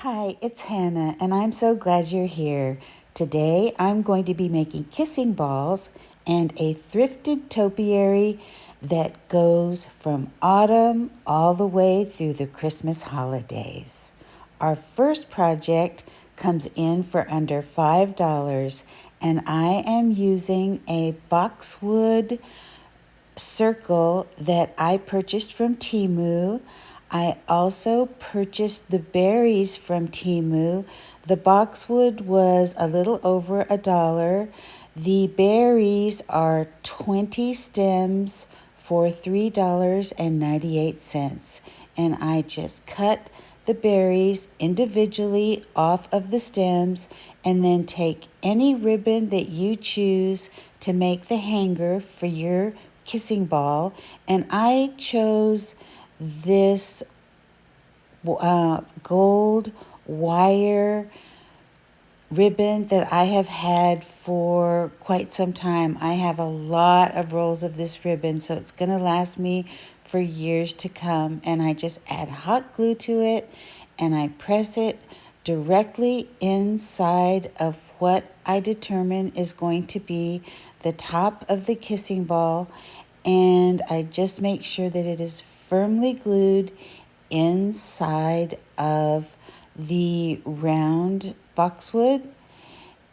Hi, it's Hannah, and I'm so glad you're here. Today I'm going to be making kissing balls and a thrifted topiary that goes from autumn all the way through the Christmas holidays. Our first project comes in for under $5, and I am using a boxwood circle that I purchased from Temu. I also purchased the berries from Temu. The boxwood was a little over $1. The berries are 20 stems for $3.98. And I just cut the berries individually off of the stems and then take any ribbon that you choose to make the hanger for your kissing ball. And I chose this gold wire ribbon that I have had for quite some time. I have a lot of rolls of this ribbon, so it's going to last me for years to come. And I just add hot glue to it and I press it directly inside of what I determine is going to be the top of the kissing ball, and I just make sure that it is firmly glued inside of the round boxwood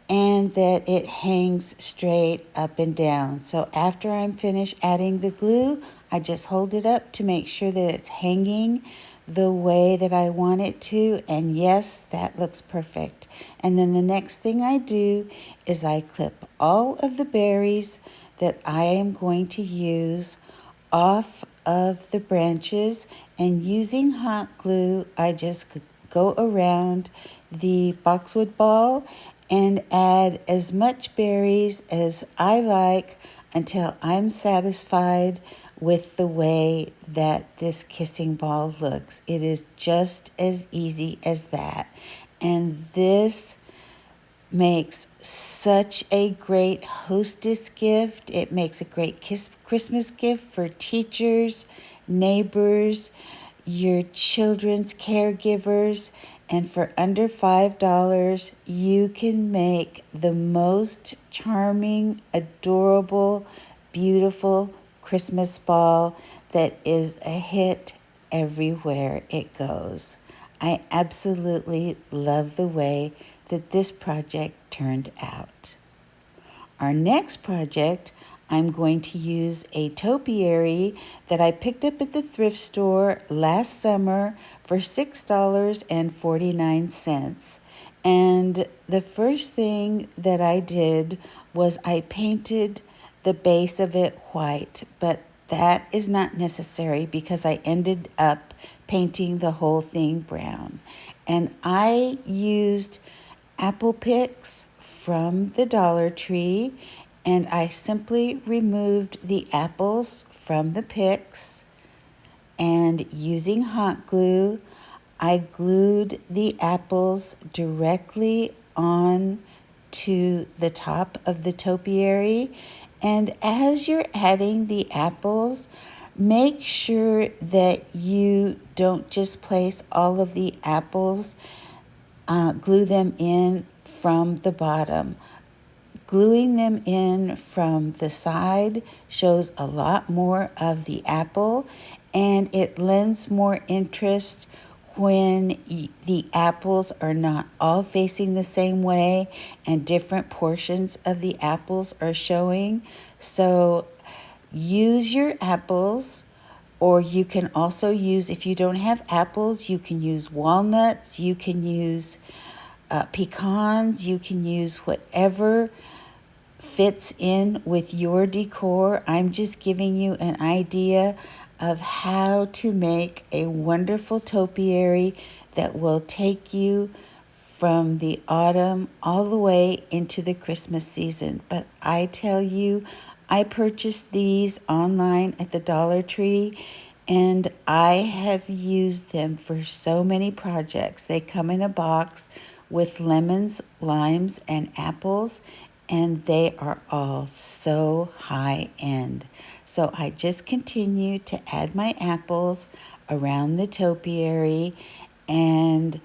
and that it hangs straight up and down. So after I'm finished adding the glue, I just hold it up to make sure that it's hanging the way that I want it to, and yes, that looks perfect. And then the next thing I do is I clip all of the berries that I am going to use off of the branches, and using hot glue I just go around the boxwood ball and add as much berries as I like until I'm satisfied with the way that this kissing ball looks. It is just as easy as that. And this makes such a great hostess gift. It makes a great Christmas gift for teachers, neighbors, your children's caregivers, and for under $5, you can make the most charming, adorable, beautiful Christmas ball that is a hit everywhere it goes. I absolutely love the way that this project turned out. Our next project, I'm going to use a topiary that I picked up at the thrift store last summer for $6.49. And the first thing that I did was I painted the base of it white, but that is not necessary because I ended up painting the whole thing brown. And I used apple picks from the Dollar Tree, and I simply removed the apples from the picks, and using hot glue I glued the apples directly on to the top of the topiary. And as you're adding the apples, make sure that you don't just place all of the apples, glue them in from the bottom. Gluing them in from the side shows a lot more of the apple, and it lends more interest when the apples are not all facing the same way and different portions of the apples are showing. So use your apples, or you can also use, if you don't have apples, you can use walnuts, you can use pecans, you can use whatever fits in with your decor. I'm just giving you an idea of how to make a wonderful topiary that will take you from the autumn all the way into the Christmas season. But I tell you, I purchased these online at the Dollar Tree, and I have used them for so many projects. They come in a box with lemons, limes, and apples, and they are all so high end. So I just continue to add my apples around the topiary, and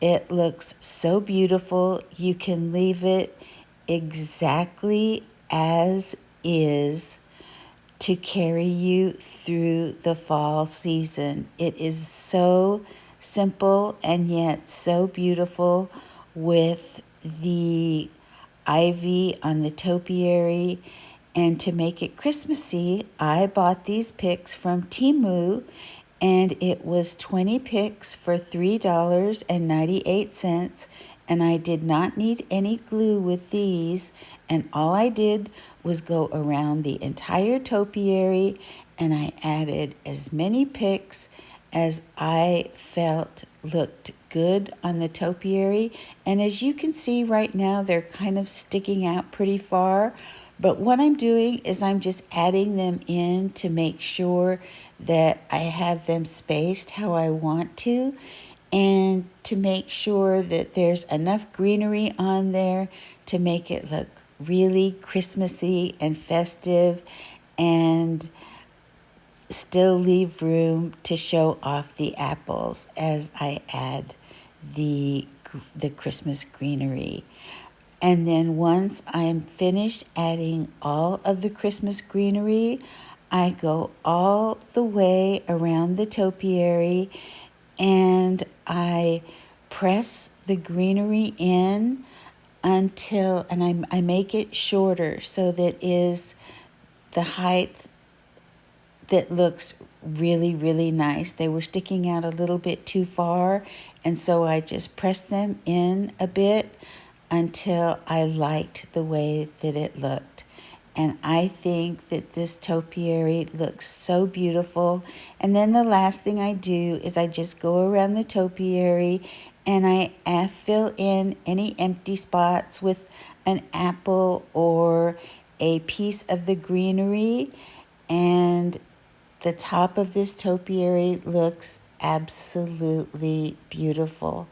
It looks so beautiful. You can leave it exactly as is to carry you through the fall season. It is so simple and yet so beautiful with the ivy on the topiary. And to make it Christmassy, I bought these picks from Temu, and it was 20 picks for $3.98. And I did not need any glue with these, and all I did was go around the entire topiary, and I added as many picks as I felt looked good on the topiary. And as you can see right now, they're kind of sticking out pretty far. But what I'm doing is I'm just adding them in to make sure that I have them spaced how I want to, and to make sure that there's enough greenery on there to make it look really Christmassy and festive, and still leave room to show off the apples as I add the Christmas greenery. And then once I'm finished adding all of the Christmas greenery, I go all the way around the topiary, and I press the greenery in until, and I make it shorter so that is the height that looks really, really nice. They were sticking out a little bit too far, and so I just pressed them in a bit until I liked the way that it looked. And I think that this topiary looks so beautiful. And then the last thing I do is I just go around the topiary and I fill in any empty spots with an apple or a piece of the greenery. And the top of this topiary looks absolutely beautiful.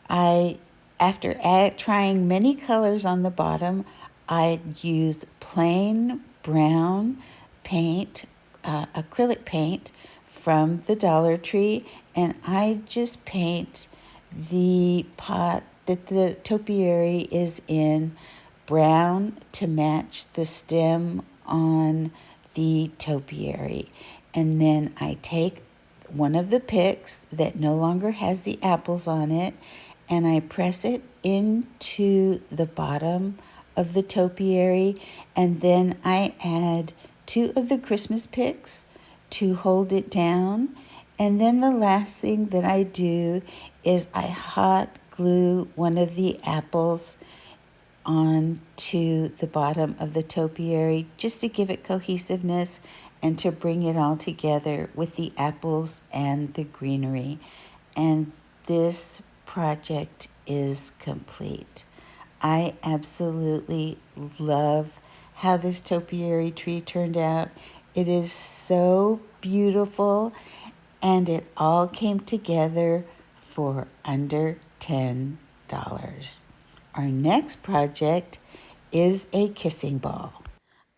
After trying many colors on the bottom, I used plain brown paint, acrylic paint from the Dollar Tree, and I just paint the pot that the topiary is in brown to match the stem on the topiary. And then I take one of the picks that no longer has the apples on it, and I press it into the bottom of the topiary, and then I add 2 of the Christmas picks to hold it down. And then the last thing that I do is I hot glue one of the apples onto the bottom of the topiary just to give it cohesiveness and to bring it all together with the apples and the greenery. And this project is complete. I absolutely love how this topiary tree turned out. It is so beautiful, and it all came together for under $10. Our next project is a kissing ball.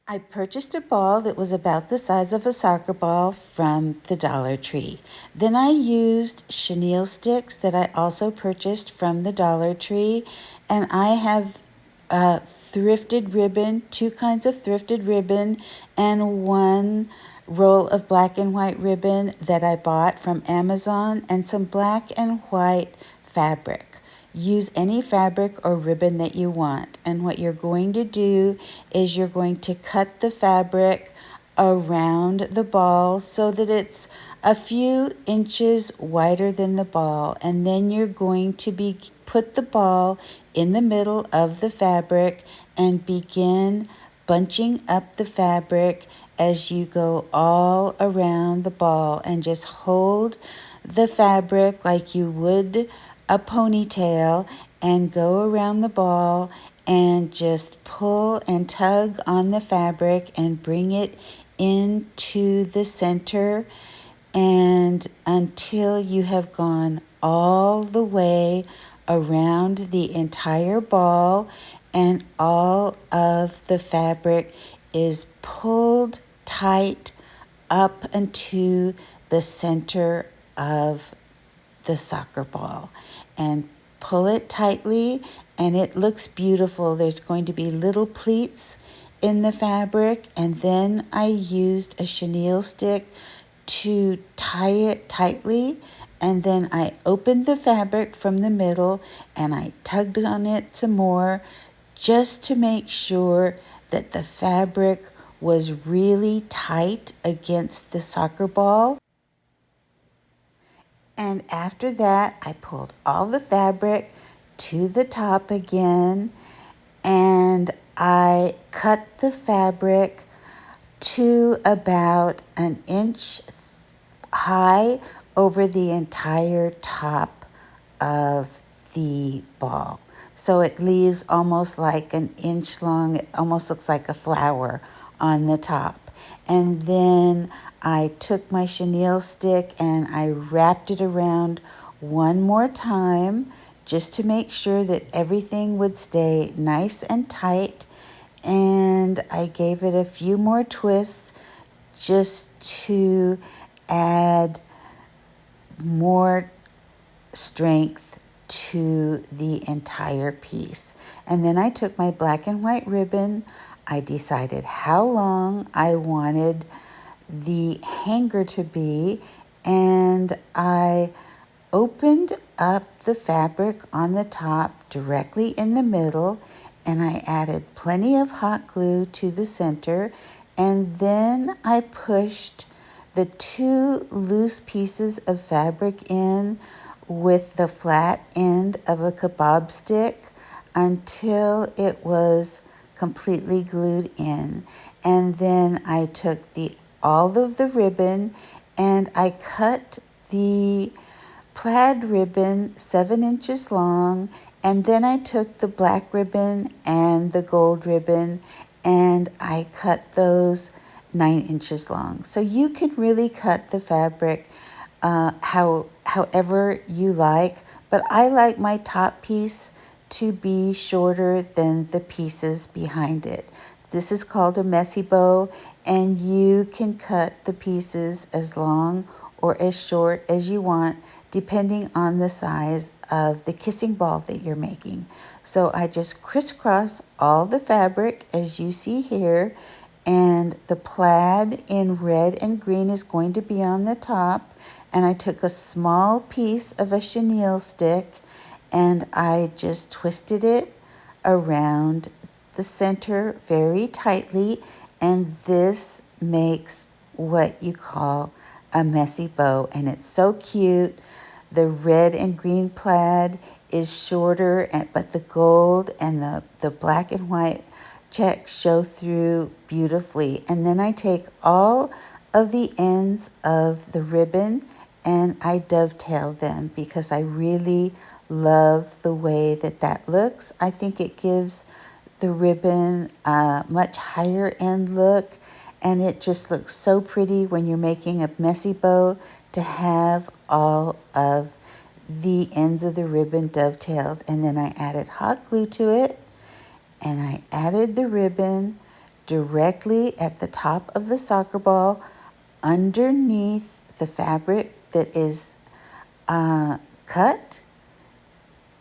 I purchased a ball that was about the size of a soccer ball from the Dollar Tree. Then I used chenille sticks that I also purchased from the Dollar Tree, and I have thrifted ribbon, 2 kinds of thrifted ribbon, and 1 roll of black and white ribbon that I bought from Amazon, and some black and white fabric. Use any fabric or ribbon that you want. And what you're going to do is you're going to cut the fabric around the ball so that it's a few inches wider than the ball. And then you're going to put the ball in the middle of the fabric and begin bunching up the fabric as you go all around the ball, and just hold the fabric like you would a ponytail and go around the ball and just pull and tug on the fabric and bring it into the center, and until you have gone all the way around the entire ball and all of the fabric is pulled tight up into the center of the soccer ball. And pull it tightly, and it looks beautiful. There's going to be little pleats in the fabric, and then I used a chenille stick to tie it tightly, and then I opened the fabric from the middle and I tugged on it some more just to make sure that the fabric was really tight against the soccer ball. And after that, I pulled all the fabric to the top again, and I cut the fabric to about an inch high over the entire top of the ball. So it leaves almost like an inch long. It almost looks like a flower on the top. And then I took my chenille stick and I wrapped it around one more time just to make sure that everything would stay nice and tight. And I gave it a few more twists just to add more strength to the entire piece. And then I took my black and white ribbon. I decided how long I wanted the hanger to be, and I opened up the fabric on the top directly in the middle, and I added plenty of hot glue to the center, and then I pushed the two loose pieces of fabric in with the flat end of a kebab stick until it was completely glued in. And then I took all of the ribbon and I cut the plaid ribbon 7 inches long, and then I took the black ribbon and the gold ribbon and I cut those 9 inches long. So you can really cut the fabric however you like, but I like my top piece to be shorter than the pieces behind it. This is called a messy bow, and you can cut the pieces as long or as short as you want, depending on the size of the kissing ball that you're making. So I just crisscross all the fabric as you see here, and the plaid in red and green is going to be on the top. And I took a small piece of a chenille stick and I just twisted it around the center very tightly, and this makes what you call a messy bow, and it's so cute. The red and green plaid is shorter, but the gold and the black and white checks show through beautifully. And then I take all of the ends of the ribbon and I dovetail them because I really love the way that looks. I think it gives the ribbon a much higher end look, and it just looks so pretty when you're making a messy bow to have all of the ends of the ribbon dovetailed. And then I added hot glue to it, and I added the ribbon directly at the top of the soccer ball underneath the fabric that is cut,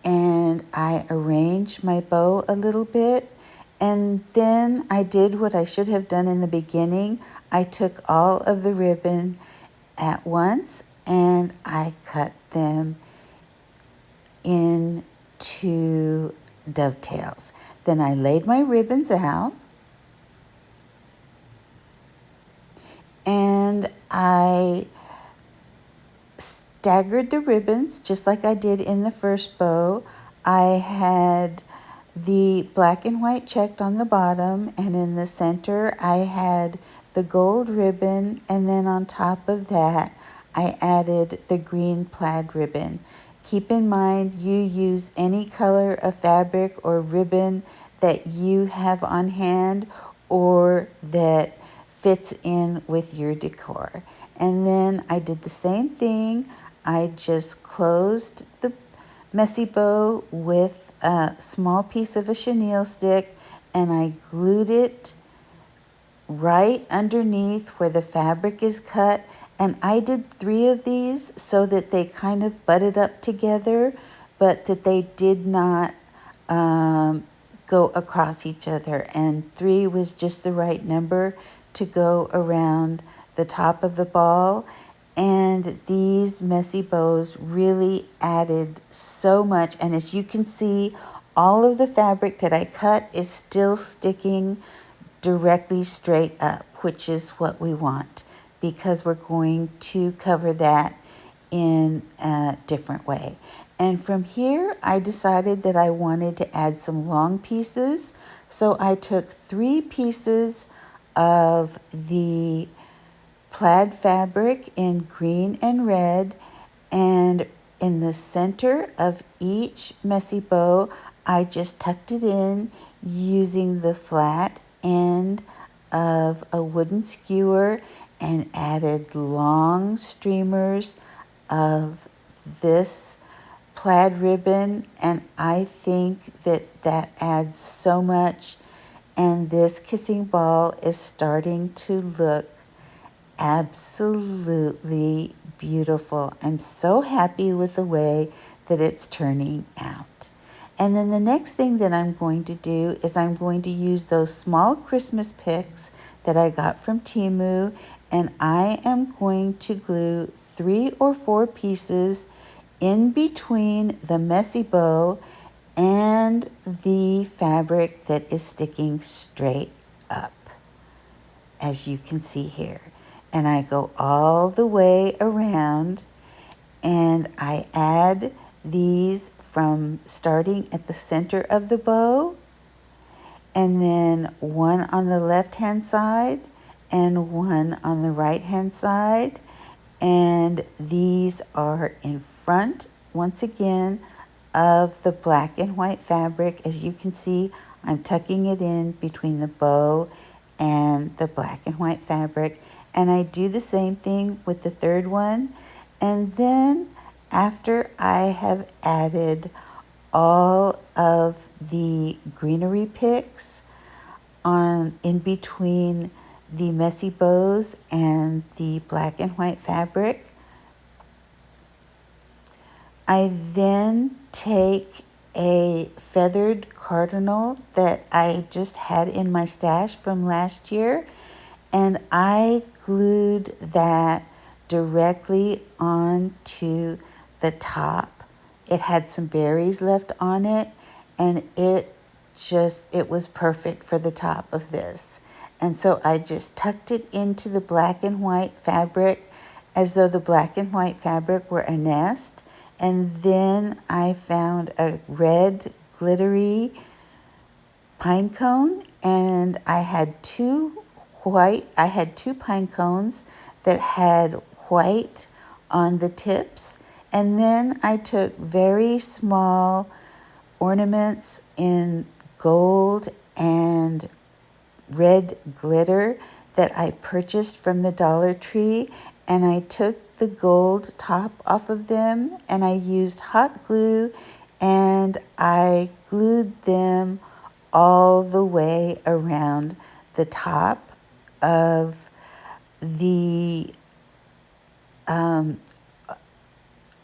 and I arranged my bow a little bit, and then I did what I should have done in the beginning. I took all of the ribbon at once and I cut them into dovetails. Then I laid my ribbons out and I staggered the ribbons just like I did in the first bow. I had the black and white checked on the bottom, and in the center I had the gold ribbon, and then on top of that I added the green plaid ribbon. Keep in mind you use any color of fabric or ribbon that you have on hand or that fits in with your decor. And then I did the same thing. I just closed the messy bow with a small piece of a chenille stick and I glued it right underneath where the fabric is cut. And I did 3 of these so that they kind of butted up together but that they did not go across each other. And 3 was just the right number to go around the top of the ball. And these messy bows really added so much. And as you can see, all of the fabric that I cut is still sticking directly straight up, which is what we want, because we're going to cover that in a different way. And from here, I decided that I wanted to add some long pieces. So I took 3 pieces of the plaid fabric in green and red, and in the center of each messy bow, I just tucked it in using the flat end of a wooden skewer and added long streamers of this plaid ribbon, and I think that that adds so much. And this kissing ball is starting to look absolutely beautiful. I'm so happy with the way that it's turning out. And then the next thing that I'm going to do is I'm going to use those small Christmas picks that I got from Temu, and I am going to glue 3 or 4 pieces in between the messy bow and the fabric that is sticking straight up, as you can see here. And I go all the way around, and I add these from starting at the center of the bow, and then one on the left hand side and one on the right hand side. And these are in front, once again, of the black and white fabric. As you can see, I'm tucking it in between the bow and the black and white fabric. And I do the same thing with the third one. And then after I have added all of the greenery picks on in between the messy bows and the black and white fabric, I then take a feathered cardinal that I just had in my stash from last year, and I glued that directly onto the top. It had some berries left on it, and it was perfect for the top of this. And so I just tucked it into the black and white fabric as though the black and white fabric were a nest. And then I found a red glittery pine cone, and I had two pine cones that had white on the tips. And then I took very small ornaments in gold and red glitter that I purchased from the Dollar Tree, and I took the gold top off of them, and I used hot glue, and I glued them all the way around the top of the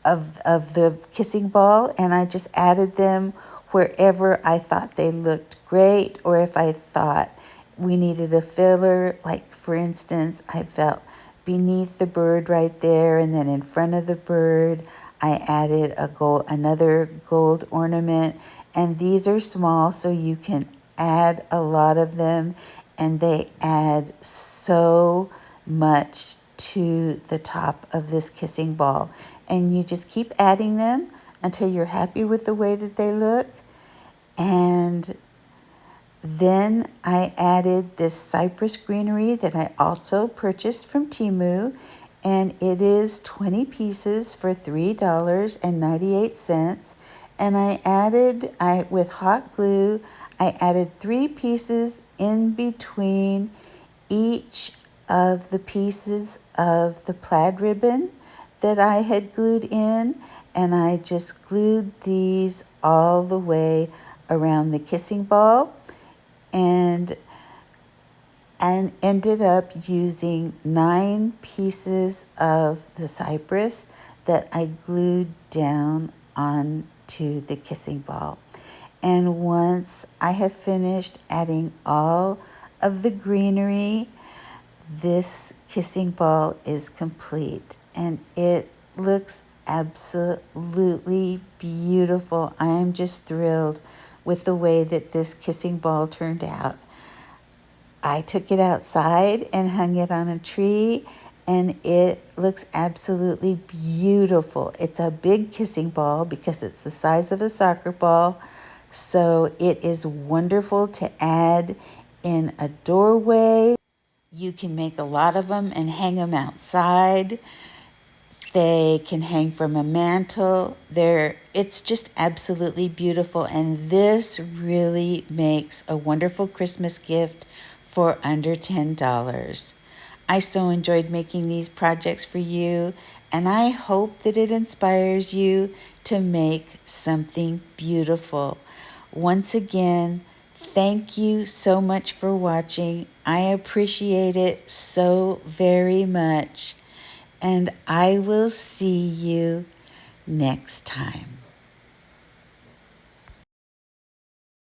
of the kissing ball, and I just added them wherever I thought they looked great, or if I thought we needed a filler. Like, for instance, I felt beneath the bird right there, and then in front of the bird I added another gold ornament. And these are small, so you can add a lot of them, and they add so much to the top of this kissing ball. And you just keep adding them until you're happy with the way that they look. And then I added this cypress greenery that I also purchased from Temu, and it is 20 pieces for $3.98. And with hot glue, I added 3 pieces in between each of the pieces of the plaid ribbon that I had glued in, and I just glued these all the way around the kissing ball, and ended up using 9 pieces of the cypress that I glued down onto to the kissing ball. And once I have finished adding all of the greenery, this kissing ball is complete and it looks absolutely beautiful. I am just thrilled with the way that this kissing ball turned out. I took it outside and hung it on a tree, and it looks absolutely beautiful. It's a big kissing ball because it's the size of a soccer ball, so it is wonderful to add in a doorway. You can make a lot of them and hang them outside. They can hang from a mantle. It's just absolutely beautiful, and this really makes a wonderful Christmas gift for under $10. I so enjoyed making these projects for you, and I hope that it inspires you to make something beautiful. Once again, thank you so much for watching. I appreciate it so very much. And I will see you next time.